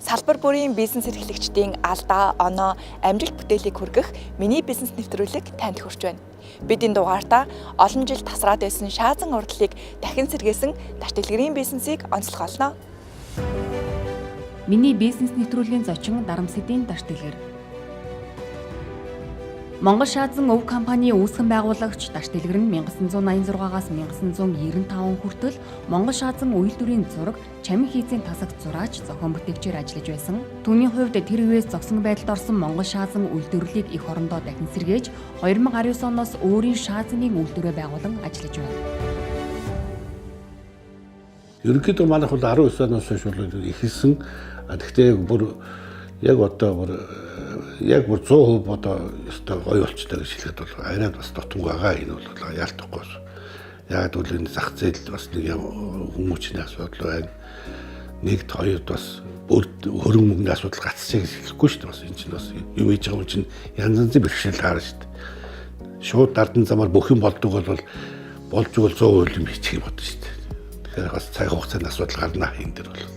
Салбар бүрийн бизнес эрхлэгчдийн алдаа, оноо, амжилт бүтээлийг хүргэх миний бизнес нэвтрүүлэг танд хүрч байна. Бид энэ дугаартаа олон жил тасраад байсан шаазан урдлыг дахин сэргээсэн таш дэлгэрийн бизнесийг онцлогоолно. Миний бизнес нэвтрүүлгийн зочин Дарамсэдийн таш дэлгэр. Монгол шаазан өв компани үүсгэн байгуулагч таш дэлгэр нь 1986-аас 1995 хүртэл Монгол шаазан үйлдвэрийн зураг, чамин хийцийн тасагт зураач, зохион бүтээгчээр ажиллаж байсан. Түүний хувьд тэр үеэс зогсон байдалд орсон Монгол шаазан үйлдвэрлэлийг их орондоо дахин сэргээж 2019 оноос өөрийн шаазангийн үйлдвэрээ байгуулан ажиллаж байна. Ерөнхийдөө манайх бол 19 оноос хойш ихэлсэн. Гэхдээ яг одоо яг 100% одоо өстой гоё болчтой гэж хэлэхэд бол арай бас дотног байгаа. Энэ бол яалтахгүй. Яг л энэ зах зээл бас нэг хүмүүчний асуудал байна. Нэгд хоёрд бас хөрөнгө мөнгөний асуудал гацчихыг хэлэхгүй шүү дээ. Бас энэ чинь бас юм хийж байгаа юм чинь янз янзын бэрхшээл таарна шүү дээ. Шууд дардан замаар бүх юм болдог бол болж игэл 100% юм хийчих юм бодно шүү дээ. Тэгэхээр бас цаг хугацааны асуудал гарна энэ дэр бол.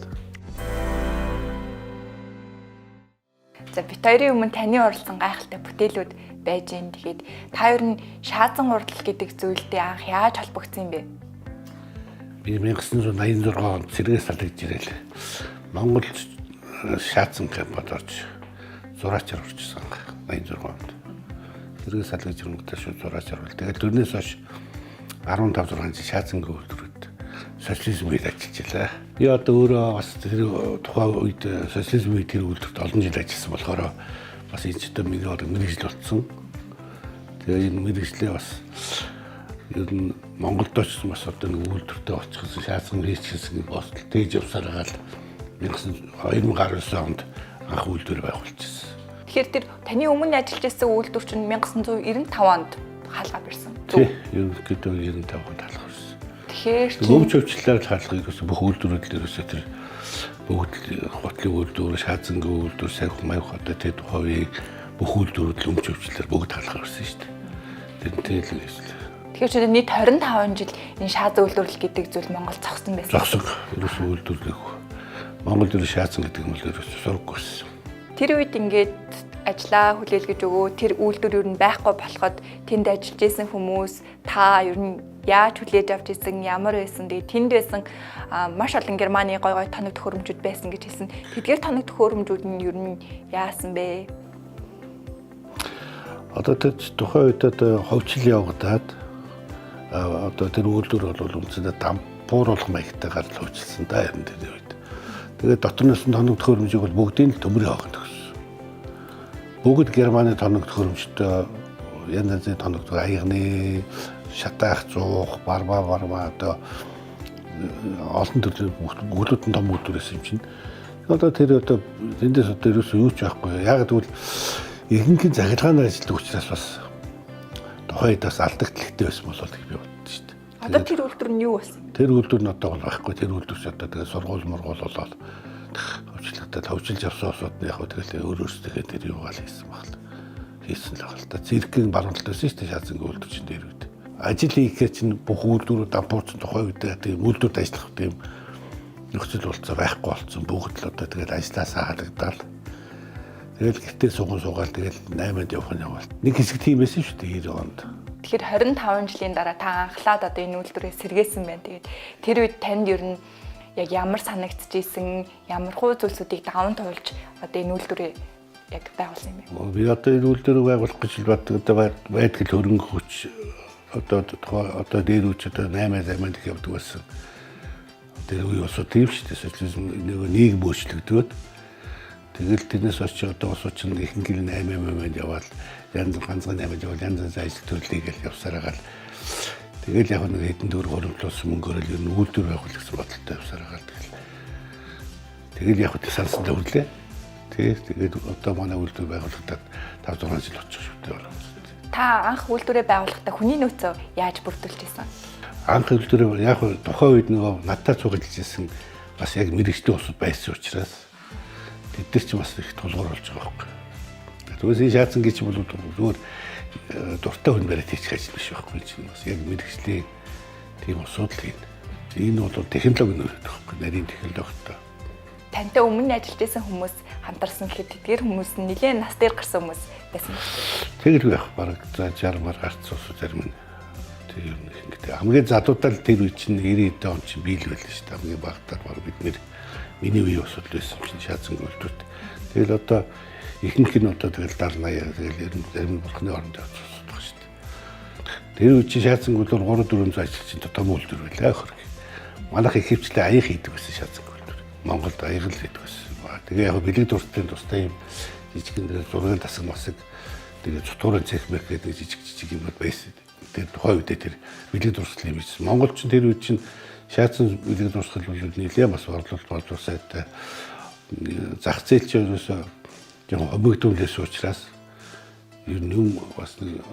За бит хоёрын өмнө таны уралсан гайхалтай бүтээлүүд байж гэн. Тэгэхээр та хоёр нь шаазан урдал гэдэг зүйлдээ анх яаж холбогдсон юм бэ? Би 1986 онд сэргээс салгаж ирэл. Монгол шаазан компанид орж зураачаар орчихсон 86 онд. Сэргээс салгаж ирэнгүүтээ шууд зураачаар бол. Тэгээд тэрнээс хойш 15 6 жил шаазангийн үйлдвэрүүд социализм үед ажиллажээ. Би одоо өөрөө бас тэр тухайн үед социализм үед тэр үйлдвэрт олон жил ажилласан болохоор бас энэ ч одоо миний мэргэжил болсон. Тэгээ энэ мэргэжлээ бас ер нь Монголд очсон бас одоо нэг үйлдвэртээ очихсан шаазан хийчихсэн постол тээж явсараа л 2019 онд анх үйлдвэр байгуулчихсан. Тэгэхээр тэр таны өмнө ажиллаж байсан үйлдвэр чинь 1995 онд хаалгаа барьсан. Тийм, ерөнхийдөө 95 онд хаалгаа барьсан. Тэгэхээр өвч өвчлөлөөр хаалгыг ерөөсө бүх үйлдвэрүүд ерөөсө тэр бүгд хотлын үйлдвэр, шаазангийн үйлдвэр, савх маяг одоо тэр хувийг бүх үйлдвэрүүд өвч өвчлөлөөр бүгд хаалгаа барьсан шүү дээ. Тэрнтэй л юм шүү дээ. Тэгэхээр чи нийт 25 жил энэ шаазан үйлдвэрлэл гэдэг зүйл Монгол зогссон байсан. Зогсон. Ерөөсө үйлдвэрлэх. Монгол дээр шаазан гэдэг юм бол ерөөсө сургаггүй байсан. Тэр үед ингээд ажлаа хүлээлгэж өгөө тэр үйлдвэр юу н байхгүй болоход тэнд ажиллаж исэн хүмүүс та ер нь яаж хүлээж авч исэн ямар байсан тэгээ тэнд байсан маш олон Германы гой гой тоног төхөөрөмжүүд байсан гэж хэлсэн. Тэдгээр тоног төхөөрөмжүүд нь ер нь яасан бэ? Одоо тэр тухайн үед одоо ховчлол явагдаад одоо тэр үйлдвэр бол үнэндээ дампууруулах маягтайгаар л хөвчлсөн да харин тэр үед. Тэгээд дотроос нь тоног төхөөрөмжийг бол бүгдийг л төмрийн хоогонд өгсөн. Бүгд Германы тоног төхөөрөмжтэй янз янзын тоног төхөөр аягны шатаах зуух барма одоо олон төрлийн гүлүүдэн том үйлдвэрээс юм чинь. Одоо тэр одоо эндээс одоо ерөөсөө юу ч байхгүй. Яг тэгвэл ихэнх захиргааны ажилтг учраас бас тухайд бас алдагдaltaй байсан болол гэж би боддоо шүү дээ. Одоо тэр үйлдвэр нь юу болсон? Тэр үйлдвэр нь одоо байхгүй. Тэр үйлдвэрч одоо тэгээ сургууль мургуул болоод хөвчлөлт явсан усууд яг тэгэл өөрөөсөө тэр юу гал хийсэн баг л. Хийсэн л баг л та. Циркийн баруунтал байсан шүү дээ шаазангийн үйлдвэрчин дээр үед. Ажил хийхээ чинь бүх үйлдвэрүүд дампуурсан тухай үед тийм үйлдвэрт ажиллах тийм нөхцөл болцоо байхгүй болсон. Бүгд л одоо тэгэл ажилласаа халагдаад тэгэл гэртээ суугаал тэгэл 8-нд явах нь явал. Нэг хэсэг тийм байсан шүү дээ 90 онд. Тэгэхээр 25 жилийн дараа та анхлаад одоо энэ үйлдвэрээ сэргээсэн байна. Тэгээд тэр үед танд ер нь яг ямар санагдчихсэн, ямар хуу зүйлсүүдийг даван туулж одоо энэ үйлдвэрээ яг байгуулсан юм бэ? Би одоо энэ үйлдвэрийг байгуулах гэж боддог одоо байдгал хөрөнгө хүч одоо дээр үуч одоо 8-8 их явдаг байсан. Тэр үе бас тийм шүү дээ. Социализм нийгэм өөрчлөгдөөд тэгэл тэрнээс очиж одоо бас ч ихэнх нь 8-8 яваад янз ганцхан 8 яваад янз янз ажил төрлийг л явсараагаал тэгэл яг нэг хэдэн төгрөг хөрөнгөлөөсөн мөнгөөр л ер нь үйлдвэр байгуулах гэсэн бодолтой явсараагаал тэгэл яг хөт сансан дэврлээ. Тэгээд одоо манай үйлдвэр байгуулагдаад 5-6 жил болчих шүү дээ. Та анх үйлдвэрээ байгуулахдаа хүний нөөцөө яаж бүрдүүлж ирсэн? Анх үйлдвэрээ яг тухайн үед нөгөө надтай цуглаж ирсэн бас яг мэрэгчлийн усуд байсан учраас тэд нар ч бас их тулгуур болж байгаа байхгүй. Тэгвэл энэ шаазан гэж бол зүгээр дуртай хүн бариад хийчих ажил биш байхгүй чинь бас яг мэрэгчлийн тийм усуд л юм. Энэ бол технологи нөрөөх байхгүй нарийн технологитой. тантай өмнө ажиллаж байсан хүмүүс хамтарсан гэхэд тэдгээр хүмүүс нь нэлээд нас дээр гарсан хүмүүс байсан байна. Тэгэл байх бараг 60 мар гарцсан зарим нь. Тэр юм ингээд хамгийн задуудаа л тэр үе чинь 90-д он чинь биел байлаа шүү дээ. Хамгийн багтаар баг бид нэр миний үе усуд байсан чинь шаацсан үйлдвэрт. Тэгэл одоо ихэнх нь одоо тэгэл 70 80 тэгэл зарим нь бурхны оронд явчихсан баг шүү дээ. Тэр үе чинь шаацсан үйлдвэр 3-400 ажилчин том үйлдвэр байлаа хөрг. Манайх их хвчлээ аяг хийдэг байсан шаацсан үйлдвэр. Монголд аяг л хийдэг байсан. Тэгээ яг бэлэг дуртай тустай юм жижигэн зургийн тасаг масаг тэгээ цутуурын цех мэх гэдэг жижиг юмуд байсан. Тэр тухайн үедээ тэр бэлэг дурсгал юм байсан. Монгол ч тэр үед чинь шаацсан бэлэг дурсгал бол нэлээд бас борлуулалт болдог сайтай зах зээл ч ерөөсөө яг объективлээс учраас ер нь юм бас нэг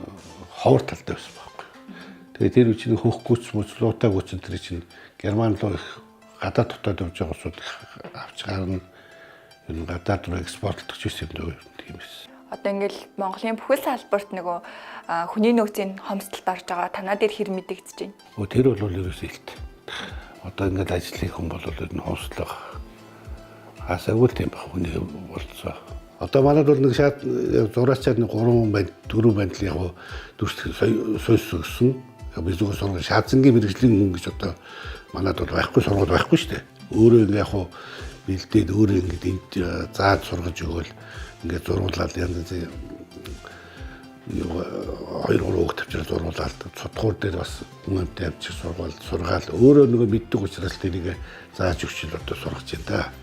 ховор талтай байсан байхгүй. Тэгээ тэр үед чинь хөхгүйч мөцлуутаа гүцэн тэр чинь герман руу их гадаад дотоод явж байгаа усууд авч гарна. Энэ гадаад руу экспортлох гэсэн юм тийм эс. Одоо ингээл Монголын бүхэл салбарт нөгөө хүний нөөцийн хомсдолд орж байгаа танаа дээр хэр мэдэгдэж байна. Тэр бол ерөөсөө илт. Одоо ингээд ажлын хүн бол энэ хомслох хасаггүй тийм байх хүний болцоо. Одоо манайд бол нэг шат зураачаар нэг 3 байна 4 байна л яг сойс өгсөн. Би зүгээр сургууль шаацангийн мэрэгжлийн хүн гэж одоо манайд бол байхгүй сургууль байхгүй шүү дээ. Өөрөө ингээ яг бэлдээд өөрөө ингээд энд зааж сургаж өгөөл ингээд зургуулаад янз янз 2-3 үг тавьчаад зургуулаад цутгуур дээр бас хүмүүнтэй авчир сургаал өөрөө нөгөө мэддэг учраас тэрийг зааж өгчл одоо сургаж байна да.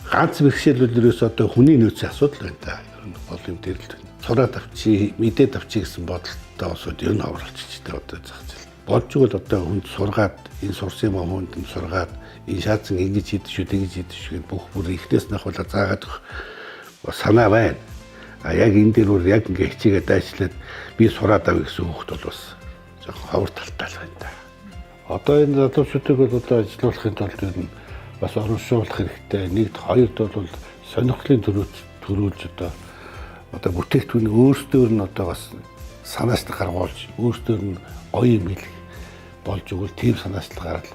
Ганц бэрхшээлүүд ерөөс одоо хүний нөөцийн асуудал байна да. Ер нь бол юм дээр л сураад авчи мэдээд авчи гэсэн бодолтой осод ер нь хавралчичтэй одоо зах зээл. Болж игэл одоо хүнд сургаад энэ сурсан юм хүнд нь сургаад энэ шаацсан ингэж хийдэг шүү тэгж хийдэг шүү бүх бүр ихнээс нахвала заагаад санаа байна. А яг энэ дээр бүр яг ингээ хичээгээд дайчлаад би сураад авъя гэсэн хүүхд бол бас жоохон ховор талтай л байна да. Одоо энэ залуучуудыг бол одоо ажиллуулахын тулд ер нь бас оруулах хэрэгтэй. Нэгд хоёрд бол сонирхлын төрүүлж одоо бүтээгдэхүүн өөрсдөр нь одоо бас санаачлал гаргуулж өөрсдөр нь гоё юм хэлэх болж өгвөл тийм санаачлал гаргал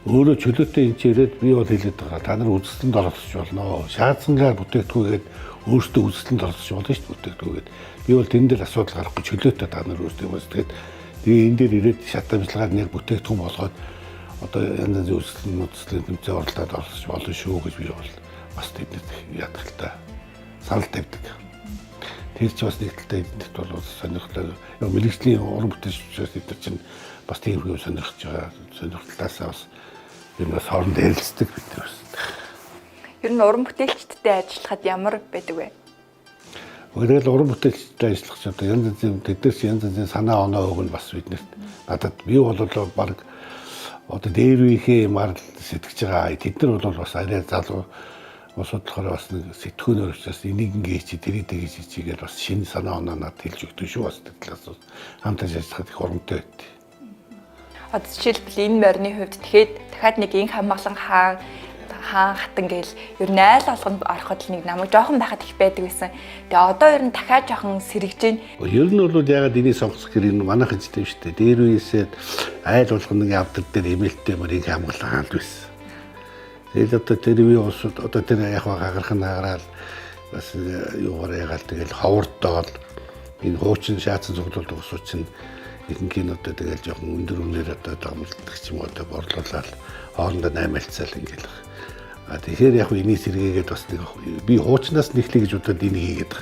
өөрөө чөлөөтэй энэ ирээд би бол хэлээд байгаа. Та нар үзэсгэлэнд оролцож болно. Шаацсангаар бүтээгдэхүүгээд өөрсдөө үзэсгэлэнд оролцож болно шүү дээ бүтээгдэхүүгээд. Би бол тэн дээр асуудал гарахгүй чөлөөтэй та нар өөрсдөө бас тэгээд энэ дээр ирээд шат амжилтгаар нэг бүтээгдэхүүн болгоод одоо янз янзын үзэсгэлэнд тэмцээн оролцоод оролцож болно шүү гэж би бол бас тэдэд яадаг л та санал тавьдаг. Тэр ч бас нэг талтай эднэт бол сонирхолтой. Яг мэрэгжлийн уран бүтээлчдээс эдгээр чинь бас тийм юм сонирхож байгаа. Сонирхлаасаа бас юм бас хоорондоо ярилцдаг бид бас. Ер нь уран бүтээлчдтэй ажиллахад ямар байдаг вэ? Тэгэл уран бүтээлчтэй ажиллах ч одоо янз янзын тэдгэрч янз янзын санаа оноо өгнө бас биднэрт. Надад би бол баг одоо дээр үеийнхээ мар сэтгэж байгаа. Тэд нар бол бас арай залуу судлахаар бас нэг сэтгүүнээр учраас энийг ингээ чи тэрийг тэгж чигээр бас шинэ санаа оноо надад хэлж өгдөг шүү бас талаас хамтаа ажиллахад их урамтай байд. Одоо жишээлбэл энэ морины хувьд дахиад нэг инх хамгаалан хаан хатан гээл ер нь айл алганд ороход л нэг намайг жоохон байхад их байдаг байсан. Тэгээ одоо ер нь дахиад жоохон сэргэж байна. Ер нь бол ягаад энийг сонгох гэр энэ манайхан ч тийм шүү дээ. Дээр үеэсээ айл болгоны авдар дээр эмээлтэй мөр инх хамгаалан хаанд байсан. Тэгэл одоо тэр үе усуд одоо тэр яг хагарах нь хагараал бас юугаар ягаал тэгэл ховордоол энэ хуучин шаацсан цуглуулдаг усууд чинь ихэнх нь одоо тэгэл жоохон өндөр үнээр одоо дамжуулдаг ч юм уу одоо борлуулаад хоорондоо наймаалцаал ингээл. А тэгэхээр яг энийг сэргээгээд бас нэг би хуучнаас нэхлэе гэж бодоод энийг хийгээд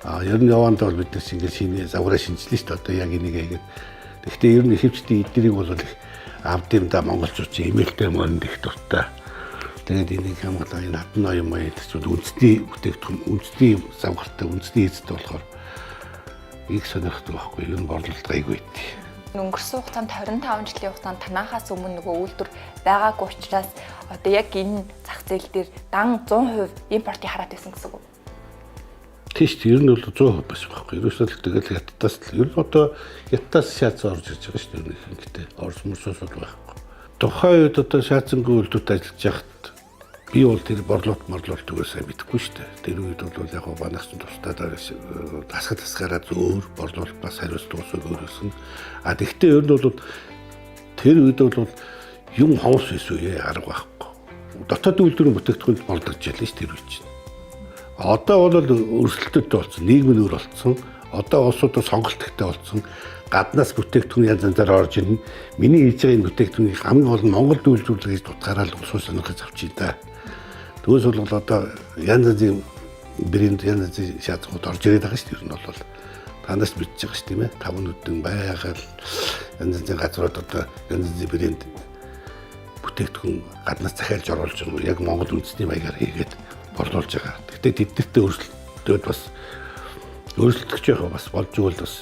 байгаа. Ер нь яванд бол бид нар ингээл шинэ загвараа шинжилнэ шүү дээ. Одоо яг энийг хийгээд. Гэхдээ ер нь ихэвчлэн эднэрийг бол их авд юм да монголчууд чи эмээлтэй мөрөнд их дуртай. Тэгээд энийг хамгаалаа энэ хатан ноён маяг гэж үндэсний бүтээгдэхүүн үндэсний завгартай үндэсний эзэд болохоор их сонирхдаг байхгүй юу? Ер нь борлуулалт гайгүй байт. Өнгөрсөн хугацаанд 25 жилийн хугацаанд танахаас өмнө нөгөө үйлдвэр байгаагүй учраас одоо яг энэ зах зээл дээр дан 100% импортыг хараад байсан гэсэн үг. Тийш ер нь бол 100% байсан байхгүй. Ерөөсөө л тэгэл хятадаас л ер нь одоо хятадаас шаацсан орж ирж байгаа шүү дээ. Гэхдээ орс мөрсөөс бол байхгүй. Тухайн үед одоо шаацсангүй үйлдвэрт ажиллаж байхад би бол тэр борлуулалт үгээс мэдэхгүй шүү дээ. Тэр үед бол яг банагч тусдаа тасгаараа зөөр борлуулалт бас хариуцлага өгсөн. А тэгвэл ер нь бол тэр үед бол юм ховс байсан үе арга байхгүй. дотоод үйлдвэрийн бүтээгдэхүүнд болдогж ялла ш тэр үе чинь. Одоо бол өрсөлдөлтөд болсон, нийгэм нь өөр болсон. Одоо улсуудад сонголттой болсон. Гаднаас бүтээгдэхүүн янз янзаар орж ирнэ. Миний хийж байгаа энэ бүтээгдэхүүнийг хамгийн гол нь Монголд үйлдвэрлэх гэж дутгаараа л улсын сонирхож авчих та. Төөс бол одоо янз янзын брэнд янз янзын шаардлагууд орж ирээд байгаа шүү дээ. Ер нь бол танаас мэдчихэж байгаа шүү тийм ээ. Таван нүдэн байгаль янз янзын газрууд одоо янз янзын брэнд бүтээгдэхүүн гаднаас захиалж оруулж байгаа яг Монгол үндэсний маягаар хийгээд борлуулж байгаа. Гэхдээ тэднэртэй өрсөлдөд бас өөрчлөгдөж байгаа бас болж игэл бас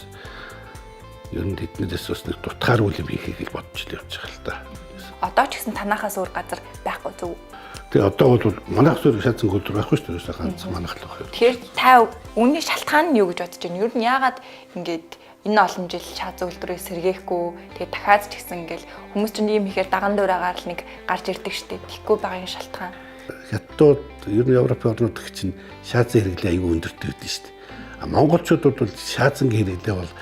ер нь тэднээс бас нэг дутгаар үйл юм хийхийг бодож л явж байгаа л та. Одоо ч гэсэн танахаас өөр газар байхгүй зөв. Тэгээ одоо бол манайх зөв шаацсан культур байхгүй шүү дээ. Ганц манайх л байх. Тэгэхээр та үүний шалтгаан нь юу гэж бодож байна? Ер нь яагаад ингээд энэ олон жил шааз үйлдвэрээ сэргээхгүй тэгээ дахиад ч гэсэн ингээл хүмүүс чинь ийм ихээр даган дуурайгаар л нэг гарч ирдэг штеп. Тэгэхгүй байгаа шалтгаан. Хятадууд ер нь Европын орнууд гэх чинь шаазын хэрэглээ аюул өндөртэй байдаг шүү дээ. А монголчуудад бол шаазангийн хэрэглээ бол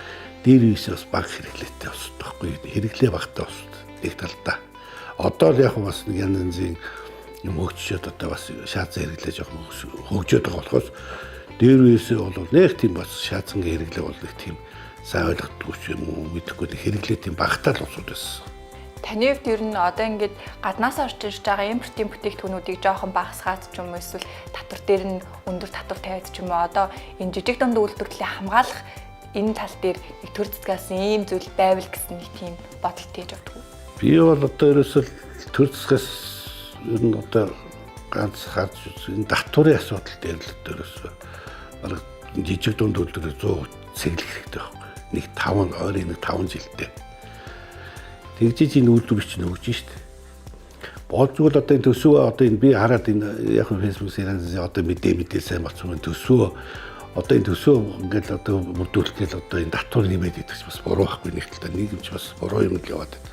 дээр үеэс бас бага хэрэглээтэй болсон байхгүй юу? Хэрэглээ багтаа болсон. Нэг талдаа. Одоо л яг бас нэг янз янзын юм хөгжчихэд одоо бас шаазан хэрэглээ жоохон хөгжөөд байгаа болохоос дээр үеэс бол нэг тийм бас шаазангийн хэрэглээ бол нэг тийм сайн ойлгохгүй ч юм уу мэдэхгүй хэрэглээ тийм багтаа л усуд байсан. Таны хувьд ер нь одоо ингээд гаднаас орж ирж байгаа импортын бүтээгдэхүүнүүдийг жоохон багасгаад ч юм уу эсвэл татвар дээр нь өндөр татвар тавиад ч юм уу одоо энэ жижиг дунд үйлдвэрлэлийг хамгаалах энэ тал дээр нэг төр засгаас ийм зүйл байвал гэсэн нэг тийм бодол тээж авдаг. Би бол одоо ерөөсөө төр засгаас ер нь одоо ганц харж энэ татварын асуудал дээр л ерөөсөө бараг жижиг дунд үйлдвэрээр 100 цэглэх хэрэгтэй байхгүй. Нэг 5 ойрын нэг 5 жилдээ. Тэгжиж энэ үйлдвэр чинь хөгжиж штэ. Болцгол одоо энэ төсөө одоо энэ би хараад энэ яг фэйсбүүкээс одоо мэдээ сайн болцсон төсөө одоо энэ төсөө ингээд одоо бүрдүүлэх гээл одоо энэ татвар нэмээд идэх бас буруу байхгүй нэг талаа нийгэмч бас буруу юм л яваад байна.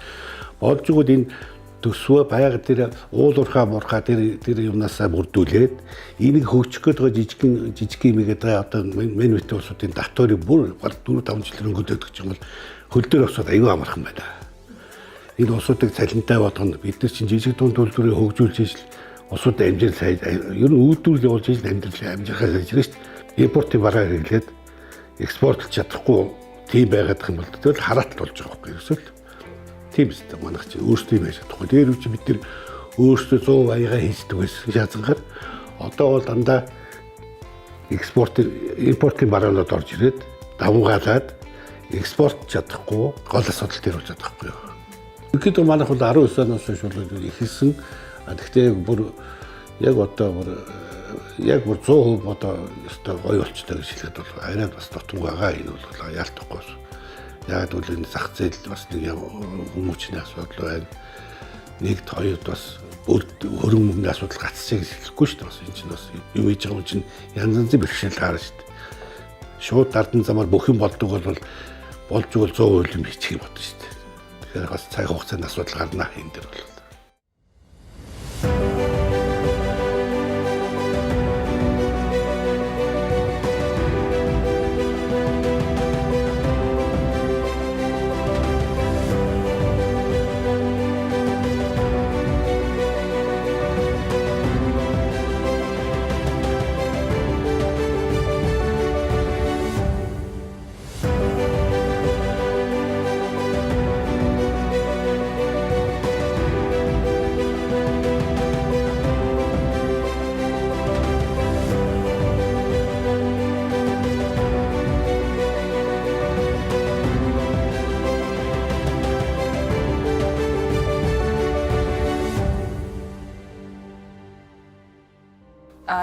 Болцгол энэ төсөө байга дээр уул уурхаа муурхаа тэр юмнасаа бүрдүүлээд энийг хөгжих гээд байгаа жижиг юмгээд одоо мен мэт улсуудын татварыг бүр 4-5 жил өнгөрөөд гэж юм бол хөл дээр усууд аюу амархан байна. Энэ улсуудыг цалинтай болгоно. Бид нар чинь жижиг дунд үйлдвэрийг хөгжүүлж ижил улсуудаа амжилт сайн ер нь үйлдвэрлэл явуулж ижил амжилтаа сайжрна шүү дээ. Импортын бараа хэрэглээд экспортлж чадахгүй тийм байгаад их юм бол тэгэл хараат болж байгаа байхгүй ерөөсөө. Тийм үстэй манайх чинь өөрсдөө юм яаж чадахгүй. Тэр үчи бид нар өөрсдөө 100%-аа хийдэг байсан шаазангаар. Одоо бол дандаа импортын бараанууд орж ирээд давмгаалаад экспорт чадахгүй гол асуудал дээр болж байгаа байхгүй юу. Ихэд манайх бол 19 оноос хойш бол ихэлсэн. Гэхдээ бүр яг одоо бүр 100% одоо өстой гоё болчтой гэж хэлээд бол арай бас дотн байгаа. Энэ бол яалтахгүй. Яг бол энэ зах зээл бас нэг хүмүүчний асуудал байна. Нэгд хоёрд бас хөрөнгө мөнгөний асуудал гацчихъя гэж хэлэхгүй шүү дээ. Бас энэ чинь бас юу хийж байгаа юм чинь янз янзын бэрхшээл гарна шүү дээ. Шууд дардан замаар бүх юм болдог бол болж игэл 100% юм хийчих юм бодсон шүү дээ. Тэгэхээр бас цаг хугацааны асуудал гарна энэ дэр бол.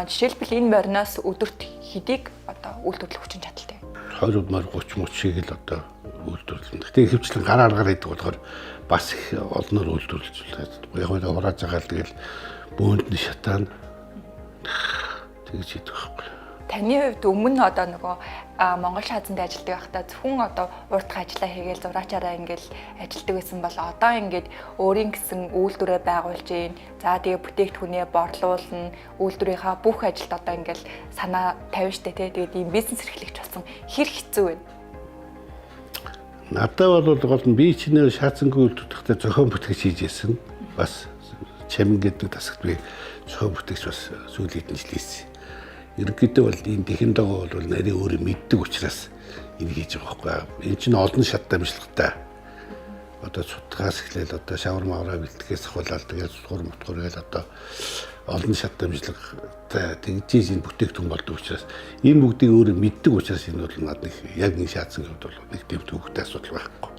Жишээлбэл энэ мориноос өдөрт хэдийг одоо үйлдвэрлэх хүчин чадалтай. 20 мөр 30 шиг л одоо үйлдвэрлэн. Гэтэ ихэвчлэн гар аргаар хийдэг болохоор бас их олноор үйлдвэрлэж байгаа. Яг л хурааж байгаа л тэгэл бөөндний шатаан тэгж хийдэг байхгүй. Таны хувьд өмнө одоо нөгөө Монгол шаазанд ажилладаг байхдаа зөвхөн одоо уртх ажиллаа хийгээл зураачаараа ингээл ажилладаг байсан бол одоо ингээд өөрийн гэсэн үйлдвэрээ байгуулж гин. За тэгээ бүтээгдэхүүнээ борлуулна, үйлдвэрийнхаа бүх ажилд одоо ингээл санаа тавина штэ тий. Тэгээд ийм бизнес эрхлэгч болсон хэр хэцүү вэ? Надад бол гол нь би чинь шаазангийн үйлдвэрлэхдээ зохион бүтгэж хийж ирсэн. Бас Чамин гэдэг тасагт би зохион бүтээгч бас сүүлийн хэдэн жил хийсэн. Ерөнхийдөө бол энэ технологи бол нарийн өөрөө мэддэг учраас энийг хийж байгаа байхгүй. Энэ чинь олон шат дамжлагтай. Одоо цутгаас эхлээл одоо шавар мавраа бэлтгэхээс ахвалаад тэгээд цутгуур мутгуур гээл одоо олон шат дамжлагтай тэгжиж энэ бүтээгдэхүүн болдог учраас энэ бүгдийг өөрөө мэддэг учраас энэ бол надад яг энэ шаацсан хувьд бол нэг тийм төвөгтэй асуудал байхгүй.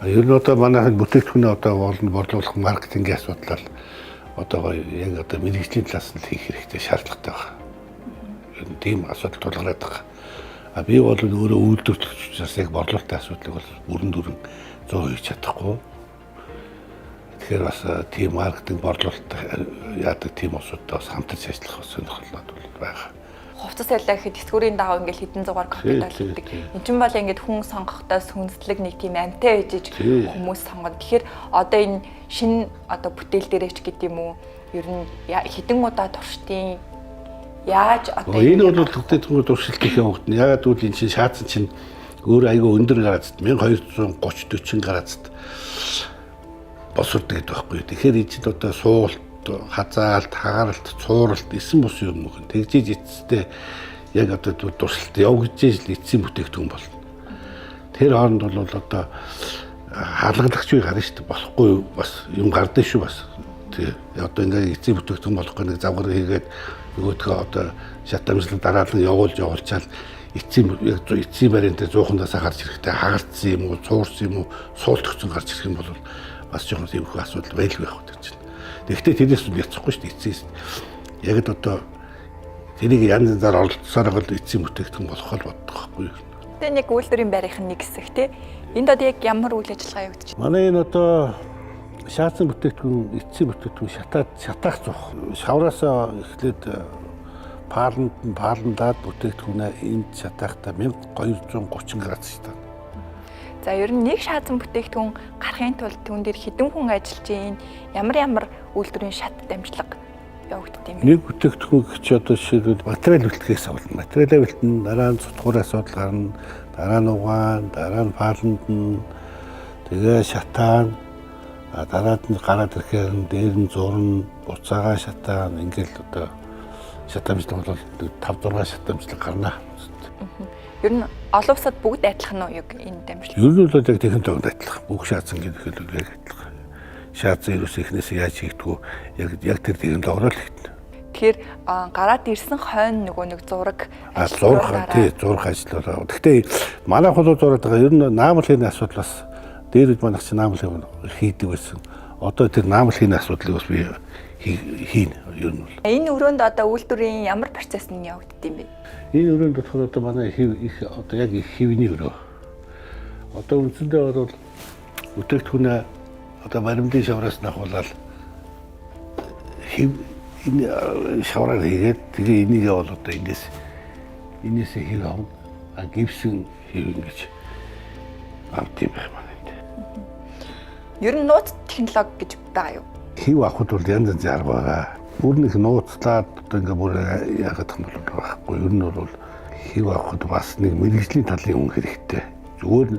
Ер нь одоо манайхад бүтээгдэхүүнээ одоо борлуулах маркетингийн асуудал одоо яг одоо мэргэжлийн талаас нь хийх хэрэгтэй шаардлагатай байна. Ер нь тийм асуудал тулгараад байгаа. Би бол өөрөө үйлдвэрлэгч учраас яг борлуулалтын асуудлыг бол бүрэн дүрэн 100% хийж чадахгүй. Тэгэхээр бас тийм маркетинг борлуулалт яадаг тийм усудаа бас хамтарч ажиллах сонирхолтой байгаа. Хувцас байлаа гэхэд тэсгүүрийн дагав ингээл хэдэн зугаар компьютер хийдэг. Энд чинь бол ингээд хүн сонгохдоос хүнслэг нэг тийм амтай ээжиж хүмүүс сонгоно. Тэгэхээр одоо энэ шинэ одоо бүтээл дээрээч гэдэг юм уу? Ер нь хэдэн удаа туршдیں۔ Яаж одоо энэ бол бүтээгдэхүүн туршилт гэх юм уу? Ягаад гэвэл энэ чинь шаацсан чинь өөр айгүй өндөр гараацд 1230-40 гараацд босурдаг гэдэг байхгүй. Тэгэхээр энэ чинь одоо суулт, хазаалт, хагаралт, цууралт, эсэн бус юм уу? Тэгжиж эцэстээ яг одоо туршилт явагдаж ижил эцсийн бүтээгдэхүүн болно. Тэр хооронд бол одоо хаалгалагч үе гарна шүү дээ. Болохгүй бас юм гардаг шүү бас. Тэг. Одоо ингээд эцсийн бүтээгдэхүүн болохгүй нэг завгар хийгээд нөгөөдгөө одоо шат амжилт дараалан явуулчаал эцсийн баринд дээр 100-аас гарч ирэхдээ хагартсан юм уу, цуурсан юм уу, суултгцсан гарч ирэх юм бол бас жоохон тиймэрхүү асуудал байлгүй байх гэдэг чинь. Тэгэхдээ тэрнээс нь яцахгүй шүү дээ эцсээс. Яг одоо тэрийг янз янзаар оролцсоор бол эцсийн бүтээгдэхүүн болох бол боддог байхгүй юу. Тэгээ нэг үйлдвэрийн барихын нэг хэсэг тий. Энд одоо яг ямар үйл ажиллагаа явагдаж байна? Манай энэ одоо шаацсан бүтээгдэхүүн, эцсийн бүтээгдэхүүн шатаах зух. Шавраасаа эхлээд пааландаад бүтээгдэхүүнээ энд шатаахтаа 1230 градус шүү дээ. За ер нь нэг шаацсан бүтээгдэхүүн гарахын тулд түүн дээр хэдэн хүн ажиллаж байна? Ямар үйлдвэрийн шат дамжлага явагддаг юм бэ? Нэг бүтээгдэхүүн гэж одоо жишээлбэл материал бэлтгэхээс авална. Материалаа бэлтэн, дараа нь цутгуур асуудал гарна, дараа нь угаан, дараа нь пааландна, тэгээ шатаана, дараад нь гараад ирэхээр дээр нь зурна, буцаага шатаана, ингээл одоо шатамжлаг бол 5-6 шатамжлаг гарна. Ер нь олон улсад бүгд адилхан уу яг энэ дамжлага? Ер нь бол яг техниктэй адилхан. Бүх шаацсан гэдэг нь яг адилхан. Шаацсан ерөөс ихнээс яаж хийгдгүү яг тэр технологиор л хийгдэнэ. Тэгэхээр гараад ирсэн хойно нөгөө нэг зураг зураг ажиллаа. Гэхдээ манайх бол зураад байгаа ер нь наамал хийх асуудал бас дээр үед манайх чи наамал хийдэг байсан. Одоо тэр наамал хийх асуудлыг бас би хийн ер нь бол. Энэ өрөөнд одоо үйлдвэрийн ямар процесс нь явагддаг юм бэ? Энэ өрөөнд болохоор одоо манай их одоо яг их хэвний өрөө. Одоо үндсэндээ бол бүтээгдэхүүнээ одоо баримтын шавраас нь ахуулаад энэ шавраар хийгээд тэгээ энийгээ бол одоо энээс хийг авна. Гипсэн хийв гэж авт юм байна. Ер нь нууц технологи гэж байгаа юу? Хив авахд бол янз янзын арга байгаа. Бүр нэг нууцлаад одоо ингээ бүр яагаад юм бол байхгүй. Ер нь бол хив авахд бас нэг мэрэгжлийн талын хүн хэрэгтэй. Зүгээр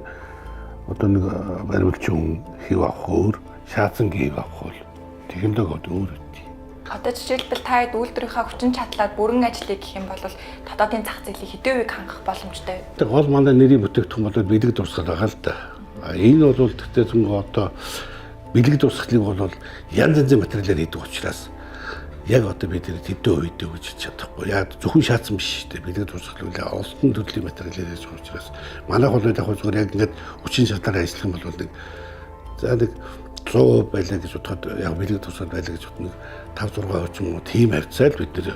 одоо нэг баримтчин хүн хив авах өөр, шаацсан хив авах бол технологи өөр үү. Одоо жишээлбэл та хэд үйлдвэрийнхаа хүчин чадлаар бүрэн ажиллая гэх юм бол дотоодын зах зээлийг хэдэн үеиг хангах боломжтой вэ? Тэгээ гол манай нэрийн бүтээгдэхүүн бол бэлэг дурсгал байгаа л да. Энэ бол тэгтээ зэн одоо бэлэг дурсгалыг бол янз янзын материалаар хийдэг учраас яг одоо бид тэр хэдэн үед өгч чадахгүй. Яг зөвхөн шаацсан биш шүү дээ. Бэлэг дурсгал үл олон төрлийн материалаар хийж байгаа учраас манайх бол яг зүгээр яг ингээд хүчин чадлаар ажиллах юм бол нэг за нэг 100 байлаа гэж бодоход яг бэлэг дурсгал байлаа гэж бодно 5-6 ч юм уу тийм хавцаал бид нэр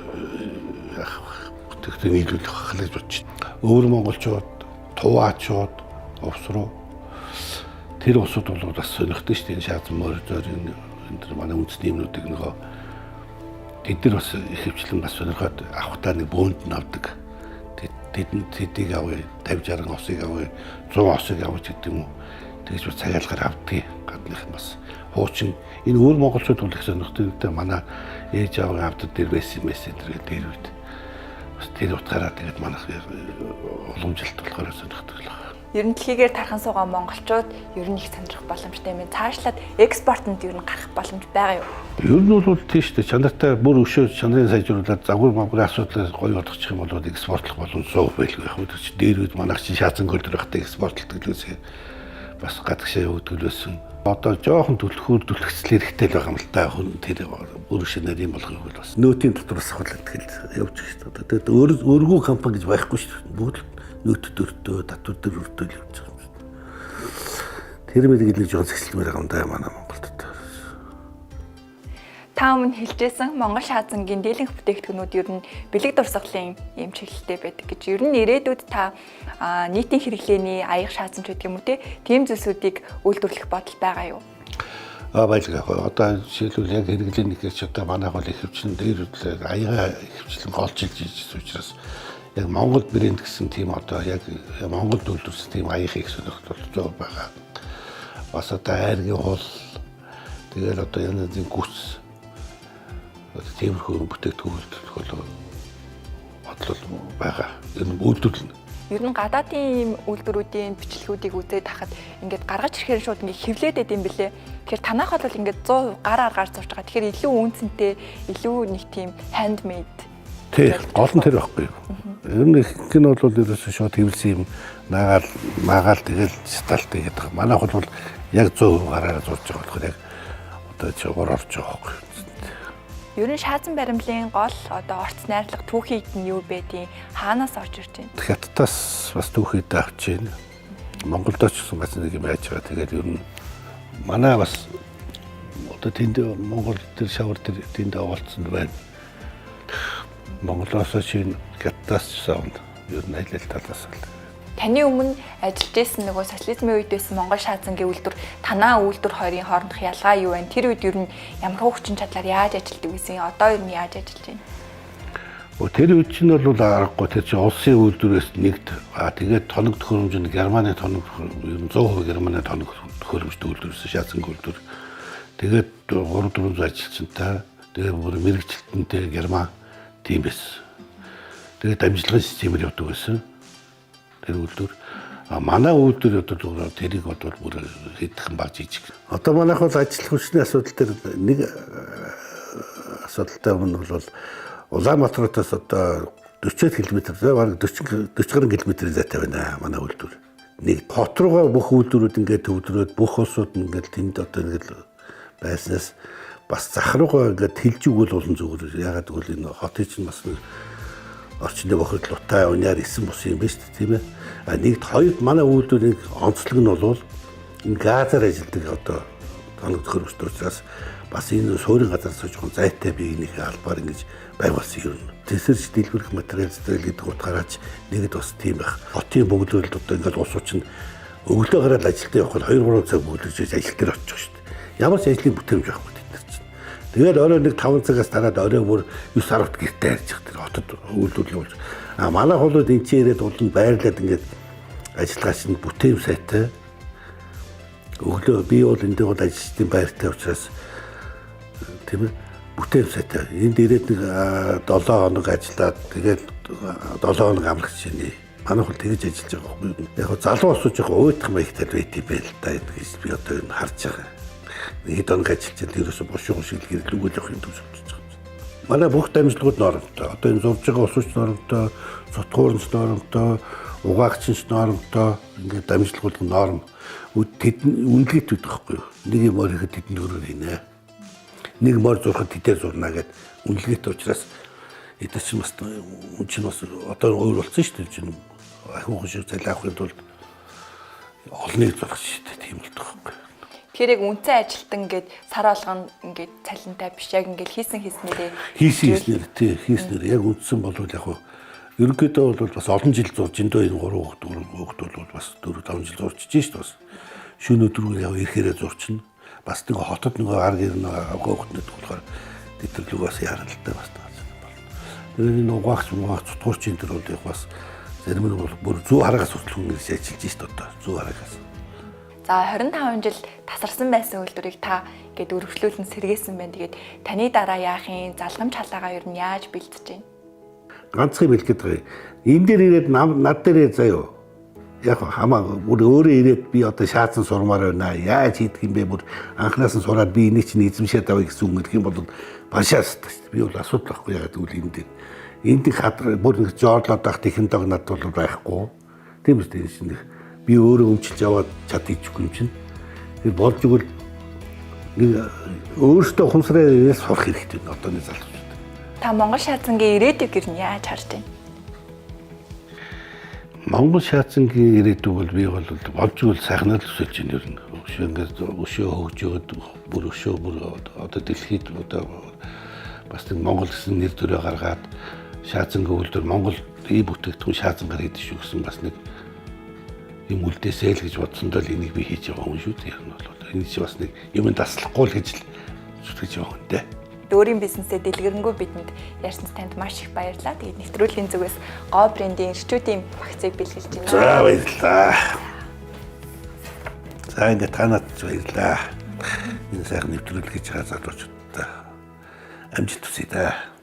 бүтээгдэхүүн нийлүүлэх хахлаж бодож байна. Өөр монголчууд, туваачууд, овсруу тэр усуд бол бас сонирхдаг шүү дээ. Шаацсан морозоор энэ манай үндэсний юмнуудыг нөгөө тэд нар бас их хвчлэн бас сонирхоод авахтаа нэг бөөнд нь авдаг. Тэдийг авъя, 50-60 осыг авъя, 100 осыг авъя гэдэг юм уу. Тэгж бас цагаалгаар авдгийг гадных нь бас хуучин энэ өөр монголчууд бол их сонирхдаг. Манай ээж аавын авдад дээр байсан мессенжер дээр үед бас тэр утгаараа тэгээд манайх уламжилт болохоор сонирхдаг л байна. Ер нь дэлхийгээр тархан суугаа монголчууд ер нь их сонирхох боломжтой юм. Цаашлаад экспортод ер нь гарах боломж байгаа юу? Ер нь бол тийш дээ. Чанартай бүр өшөө чанарын сайжруулаад загвар магварын асуудлыг гоё болгочих юм бол экспортлох боломж 100% байлгүй яг үү чи дээр үед манайх чи шаазан гол төрөхтэй экспортлдог лөөсөө бас гадагшаа өгдөлөөсөн. Одоо жоохон түлхцэл хэрэгтэй л байгаа юм л та хүн тэр бүр шинээр юм болгох бол бас нөөтийн дотор бас хавлаад тэгэл явж байгаа шүү дээ. Тэгээд өөргөө компани гэж байхгүй шүү дээ. Бүгд нөөтөд өртөө татвар дээр өртөө л явж байгаа юм шүү дээ. Тэр мэдэг нэг жоон зэгсэлмээр байгаа юм да манай Монголд. Та өмнө хэлжсэн Монгол шаазангийн дийлэнх бүтээгдэхүүнүүд ер нь бэлэг дурсгалын юм чиглэлтэй байдаг гэж. Ер нь ирээдүйд та нийтийн хэрэглээний аяг шаазанч гэдэг юм уу те? Тийм зүйлсүүдийг үйлдвэрлэх бодол байгаа юу? Баялгаа. Одоо жишээлбэл яг хэрэглээний гэж одоо манайх бол ихэвчлэн дээр аяга ихэвчлэн голж илж ирсэн учраас яг Монгол брэнд гэсэн тийм одоо яг Монголд үйлдвэрлэсэн тийм аяг их сонирхол байгаа. Бас одоо айргийн хул тэгээд одоо янз бүрийн гүс тиймэрхүү бүтээгдэхүүн бодлол байгаа. Ер нь үйлдвэрлэнэ. Ер нь гадаадын үйлдвэрүүдийн бичлэгүүдийг үзээд хахад ингээд гаргаж ирэхээр шууд ингээд хевлээд идэм билээ. Тэгэхээр танах бол ингээд 100% гар аргаар зурж байгаа. Тэгэхээр илүү үнцэнтэй, илүү нэг тийм handmade. Тий, гол нь тэр байхгүй юу. Ер нь ихэнх нь бол ерөөсөө шууд хевлсэн юм наагаал тэгэл сталтай гэдэг. Манайх бол яг 100% гараараа зурж байгаа болохоор яг одоо чигээр орж байгаа байхгүй. Ер нь шаазан баримлын гол одоо орц найрлага түүхийд нь юу байдیں۔ Хаанаас орж ирж байна? Хятадаас бас түүхийд авч байна. Монголдоо ч гэсэн бас нэг юм яаж байгаа. Тэгээд ер нь манай бас одоо тэнд Монгол төр шавар төр тэнд оволцсон байна. Монголоос чинь Хятадаас ч саунд ер нь аль талаас л. Таны өмнө ажиллаж исэн нөгөө социализмын үед байсан Монгол шаазангийн үйлдвэр танаа үйлдвэр хоёрын хоорондох ялгаа юу вэ? Тэр үед ер нь ямар хүчин чадлаар яаж ажилладаг вэ? Одоо ер нь яаж ажиллаж байна? Тэр үед чинь бол аргагүй тэр чинь улсын үйлдвэрээс нэгд тэгээд тоног төхөөрөмж нь Германы тоног ер нь 100% Германы тоног төхөөрөмжтэй үйлдвэрсэн шаазангийн үйлдвэр. Тэгээд 3-4 ажилчинтай тэгээд бүр мэрэгчлэнтэй Герман тийм байсан. Тэгээд дамжлагын системээр явдаг байсан. Тэр үйлдвэр манай үйлдвэр одоо тэрийг бодвол бүр хэдхэн баг жижиг. Одоо манайх бол ажил хүчний асуудал дээр нэг асуудалтай өмнө бол Улаанбаатараас одоо 40 км бараг 40 гаруй км зайтай байна манай үйлдвэр. Нэг хот руугаа бүх үйлдвэрүүд ингээд төвлөрөөд бүх улсууд ингээд тэнд одоо ингээд байснаас бас зах руугаа ингээд хилж өгвөл олон зүгээр. Ягаад гэвэл энэ хотын чинь бас орчинд бохирд лутай униар исэн бус юм биш тийм ээ. Нэгд хоёрд манай үйлдвэрийн онцлог нь бол энэ газар ажилтдаг одоо тоног төхөөрөмжтэй учраас бас энэ суурин газар сууж байгаа зайтай биенийхээ албаар ингэж байгуулсан юм. Тэсэрч дэлгэрэх материал гэдэг утгаараач нэгд бас тийм их. Хотын бөгөөд одоо ингээд улс уучны өглөө гараад ажилдаа явах бол 2-3 цаг бөгөөж ажил дээр очих шүү дээ. Ямар ч ажлын бүтээмж байхгүй тэр чинь. Тэгээд орой нэг 5 цагаас дараад орой бүр 9-10-т гэртээ харж байгаа тэр хотод үйлдвэрлэл болж. Манай холууд энэ чинь ирээд уланд байрлаад ингээд ажиллагаа чинь бүтэем сайтай. Өглөө би бол энд бол ажилчдын байртай учраас тийм ээ бүтэем сайтай. Энд ирээд нэг 7 хоног ажиллаад тэгээд 7 хоног амрагч шинэ. Манай хол тэгэж ажиллаж байгаа байхгүй юу? Яг залуу осууж байгаа уйдах маягтай байт юм байл та гэж би одоо энэ харж байгаа. Хэд хоног ажиллаж ерөөсө бошгүй шиг гэрлүүгэл явах юм төсөж байгаа. Манай бүх дамжлагууд нормтой. Одоо энэ зурж байгаа усууч нормтой, сутгуурч нормтой, угаагч нормтой. Ингээд дамжлагууд норм. Тэд үнэлгээт үүдэх байхгүй юу? Нэг юм өөрөөхөд тэдэнд өрөөр хийнэ. Нэг мөр зурхад тэдээр зурна гэд үнэлгээт учраас эдгээр чинь бас үн чинь бас одоо өөр болсон шүү дээ чинь ахиухан шиг цалин авахын тулд олныг зурх шүү дээ тийм л тоххой. Тэгэхээр яг үнцэн ажилтан ингээд сар болгоно ингээд цалинтай биш яг ингээд хийснээрээ хийснээр тий хийснээр яг үндсэн болвол яг хуу ерөнхийдөө бол бас олон жил зурж эндөө энэ 3 хүүхэд бол бас 4-5 жил зурчиж шүү дээ бас шөнө өдрөөр яв ирэхээрээ зурчна. Бас нэг хотод нэг ар гэр нэг хөөхтнөд болохоор тэтгэрлэг бас яралтай бас таасан бол. Тэгээд энэ угаагч цутгуурч энэ төр бол яг бас зарим нь бол бүр 100 хараагаас хүртэл ингэж ажиллаж шүү дээ одоо 100 хараагаас. За 25 жил тасарсан байсан үйлдвэрийг та ингээд өргөжлүүлэн сэргээсэн байна. Тэгээд таны дараа яах юм залгамж халаагаа ер нь яаж бэлдэж байна? Ганцхан бэлгээд байгаа. Энэ дээр ирээд над дээр заяа. Яг хамаа бүр өөрөө ирээд би одоо шаацсан сурмаар байна. Яаж хийдэг юм бэ? Бүр анханаас нь сураад би энийг чинь эзэмшээд авъя гэсэн үг гэх юм бол башаас шүү дээ. Би бол асуудал байхгүй ягаад гэвэл энд энд их хадраа бүр нэг жоорлоод байх технологи надад бол байхгүй. Тийм үстэй энэ чинь би өөрөө өмчилж аваад чадчихгүй юм чинь. Тэр болж игэл нэг өөртөө ухамсараа ирээс сурах хэрэгтэй нь одооний залуучууд. Та Монгол шаацангийн ирээдүйг гэр нь яаж харж байна? Монгол шаацангийн ирээдүйг бол би бол болж игэл сайхнаар л өсөж байна ер нь. Өшөө ингээд өшөө хөгжөөд бүр өшөө бүр одоо дэлхийд одоо бас нэг Монгол гэсэн нэр төрөө гаргаад шаацангийн үйлдвэр Монгол бүтээгдэхүүн шаацангаар хийдэг шүү гэсэн бас нэг юм үлдээсэй л гэж бодсондоо л энийг би хийж байгаа юм шүү дээ. Энэ бол энэ чи бас нэг юм таслахгүй л гэж л зүтгэж байгаа юм дээ. Өөрийн бизнесээ дэлгэрэнгүй бидэнд ярьсан танд маш их баярлалаа. Тэгээд нэвтрүүлгийн зүгээс Го брендийн эрчүүдийн багцыг бэлгэлж байна. За баярлалаа. За энэ танад баярлалаа. Энэ сайхан нэвтрүүлэг хийж байгаа залуучуудаа амжилт хүсье да.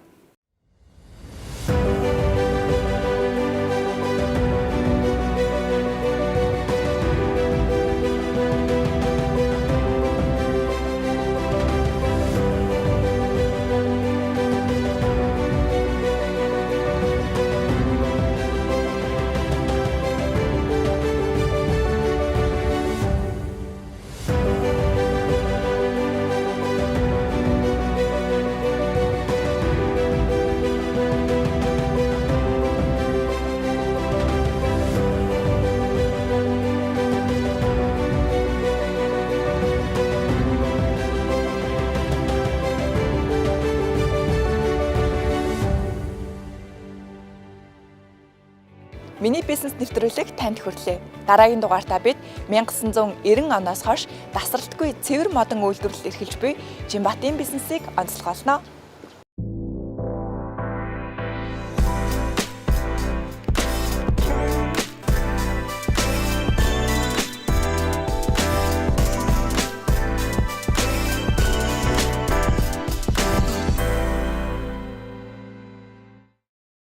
Миний бизнес нэвтрүүлэг танд хүрлээ. Дараагийн дугаартаа бид 1990 оноос хойш тасралтгүй цэвэр модон үйлдвэрлэл эрхэлж буй Жинбатын бизнесийг онцлогоолно.